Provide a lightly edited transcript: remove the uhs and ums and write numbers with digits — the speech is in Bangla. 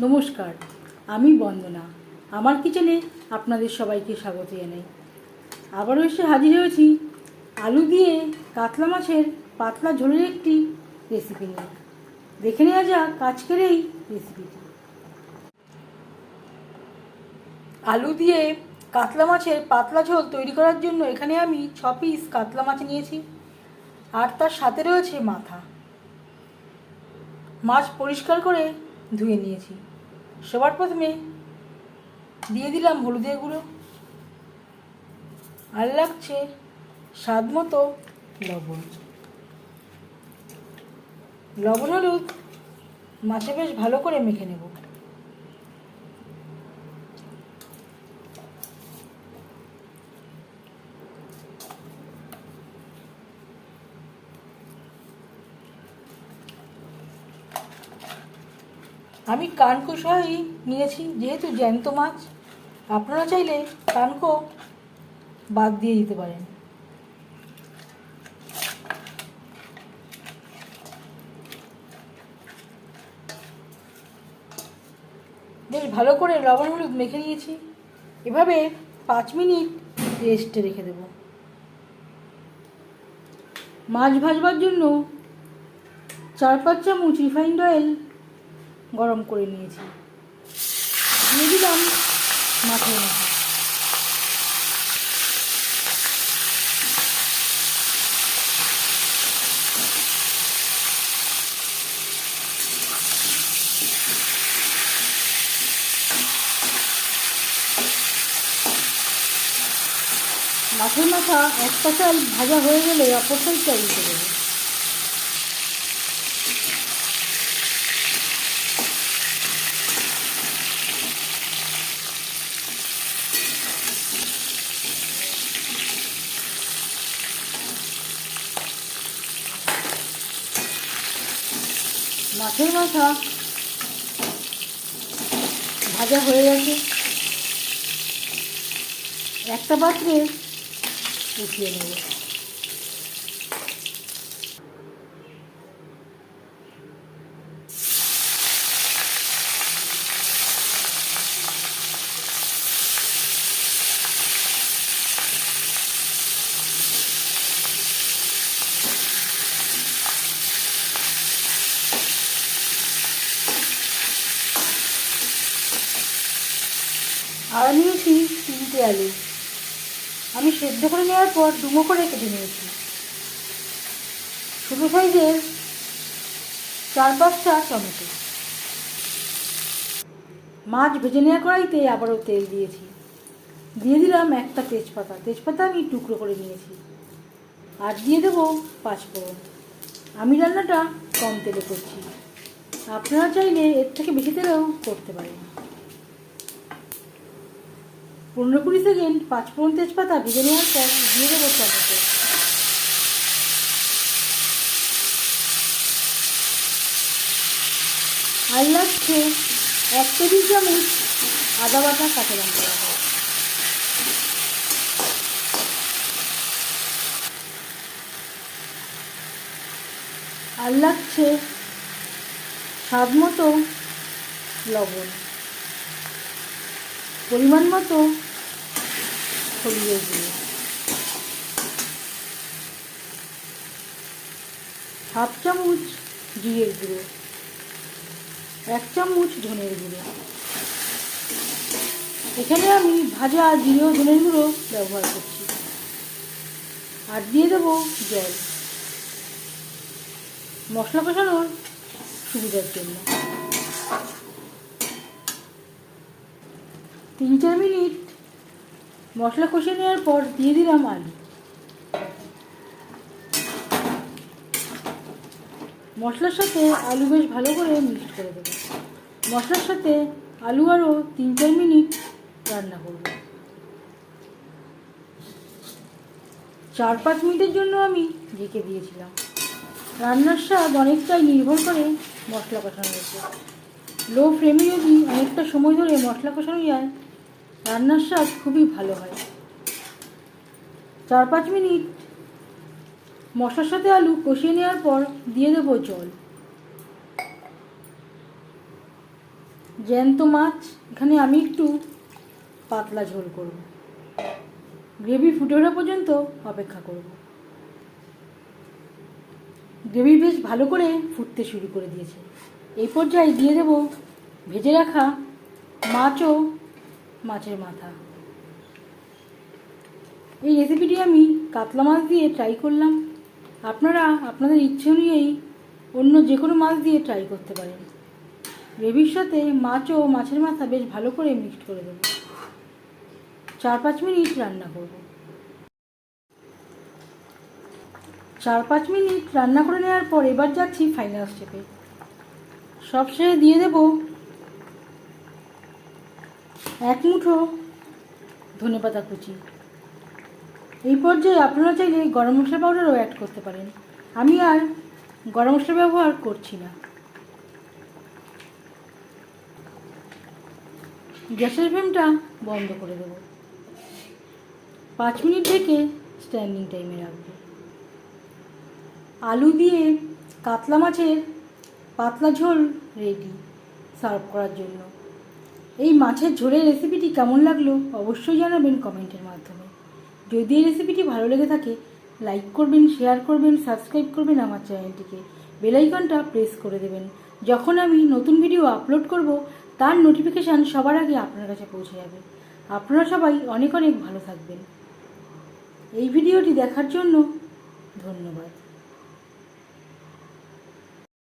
নমস্কার, আমি বন্দনা। আমার কিচেনে আপনাদের সবাইকে স্বাগত জানাই। আবারও এসে হাজির হয়েছি আলু দিয়ে কাতলা মাছের পাতলা ঝোলের একটি রেসিপি নিয়ে। দেখে নেওয়া যাক আজকের এই রেসিপিটি। আলু দিয়ে কাতলা মাছের পাতলা ঝোল তৈরি করার জন্য এখানে আমি 6 পিস কাতলা মাছ নিয়েছি, আর তার সাথে রয়েছে মাথা। মাছ পরিষ্কার করে ধুয়ে নিয়েছি। সবার প্রথমে দিয়ে দিলাম হলুদের গুঁড়ো, আর লাগছে স্বাদ মতো লবণ। লবণ হলুদ মাছে বেশ ভালো করে মেখে নেব। আমি কানকোশাই নিয়েছি, যেহেতু জ্যান্ত মাছ। আপনারা চাইলে কানকো বাদ দিয়ে দিতে পারেন। বেশ ভালো করে লবণ হলুদ মেখে নিয়েছি। এভাবে 5 মিনিট রেস্টে রেখে দেব। মাছ ভাজবার জন্য 4-5 চামচ রিফাইন্ড অয়েল গরম করে নিয়েছি। দিয়ে দিলাম মাছের মাথা। মাছের মাথা একটা সাইড ভাজা হয়ে গেলে অপর সাইডটা উল্টে দেবো। মাছের মাথা ভাজা হয়ে গেছে, একটা পাত্রে উঠিয়ে নেব। আর নিয়েছি 3টে আলু। আমি সেদ্ধ করে নেওয়ার পর ডুমো করে কেটে নিয়েছি। ছোটো সাইজের 4-5টা টমেটো। মাছ ভেজে নেওয়া কড়াইতে আবারও তেল দিয়েছি। দিয়ে দিলাম একটা তেজপাতা। তেজপাতা আমি টুকরো করে নিয়েছি। আর দিয়ে দেবো 5 ফোড়ন। আমি রান্নাটা কম তেলে করছি, আপনারা চাইলে এর থেকে বেশি তেলেও করতে পারেন। 15-20 সেকেন্ড 5 ফোড়ন তেজপাতা ভেজে নেওয়ার পর দিয়ে দেবো টমেটো। আর লাগছে 1 টেবিল চামচ আদা বাটা, কাঁচা লঙ্কা বাটা। আর লাগছে স্বাদ মতো লবণ, পরিমাণ মতো হলুদের গুঁড়ো, হাফ চামচ জিরের গুঁড়ো, 1 চামচ ধনের গুঁড়ো। এখানে আমি ভাজা জিরে ও ধনের গুঁড়ো ব্যবহার করছি। আর দিয়ে দেবো জল, মশলা কষানোর সুবিধার জন্য। 3-4 মিনিট মশলা কষিয়ে নেওয়ার পর দিয়ে দিলাম আলু। মশলার সাথে আলু বেশ ভালো করে মিক্সড করে দেবো। মশলার সাথে আলু আরও 3-4 মিনিট রান্না করব। 4-5 মিনিটের জন্য আমি ঢেকে দিয়েছিলাম। রান্নার স্বাদ অনেকটাই নির্ভর করে মশলা কষানোর উপর। লো ফ্লেমে যদি অনেকটা সময় ধরে মশলা কষানো যায়, রান্নার স্বাদ খুবই ভালো হয়। 4-5 মিনিট মশলার সাথে আলু কষিয়ে নেওয়ার পর দিয়ে দেবো জল। জ্যান্ত মাছ। এখানে আমি একটু পাতলা ঝোল করব, গ্রেভি ফুটে ওঠা পর্যন্ত অপেক্ষা করব। গ্রেভি বেশ ভালো করে ফুটতে শুরু করে দিয়েছে। এই পর্যায়ে দিয়ে দেব ভেজে রাখা মাছ ও মাছের মাথা। এই রেসিপিটি আমি কাতলা মাছ দিয়ে ট্রাই করলাম। আপনারা আপনাদের ইচ্ছে অনুযায়ী অন্য যে কোনো মাছ দিয়ে ট্রাই করতে পারেন। গ্রেভির সাথে মাছ ও মাছের মাথা বেশ ভালো করে মিক্সড করে দেব। 4-5 মিনিট রান্না করব। 4-5 মিনিট রান্না করে নেওয়ার পর এবার যাচ্ছি ফাইনাল স্টেপে। সবশেষে দিয়ে দেব 1 মুঠো ধনেপাতা কুচি। এই পর্যায়ে আপনারা চাইলে গরম মশলা পাউডারও অ্যাড করতে পারেন। আমি আর গরম মশলা ব্যবহার করছি না। গ্যাসের ফ্লেমটা বন্ধ করে দেব। 5 মিনিট থেকে স্ট্যান্ডিং টাইমে রাখবো। আলু দিয়ে কাতলা মাছের পাতলা ঝোল রেডি সার্ভ করার জন্য। এই মাছের ঝোলের রেসিপিটি কেমন লাগলো অবশ্যই জানাবেন কমেন্টের মাধ্যমে। যদি এই রেসিপিটি ভালো লেগে থাকে লাইক করবেন, শেয়ার করবেন, সাবস্ক্রাইব করবেন আমার চ্যানেলটিকে, বেল আইকনটা প্রেস করে দেবেন। যখন আমি নতুন ভিডিও আপলোড করব তার নোটিফিকেশান সবার আগে আপনার কাছে পৌঁছে যাবে। আপনারা সবাই অনেক অনেক ভালো থাকবেন। এই ভিডিওটি দেখার জন্য ধন্যবাদ।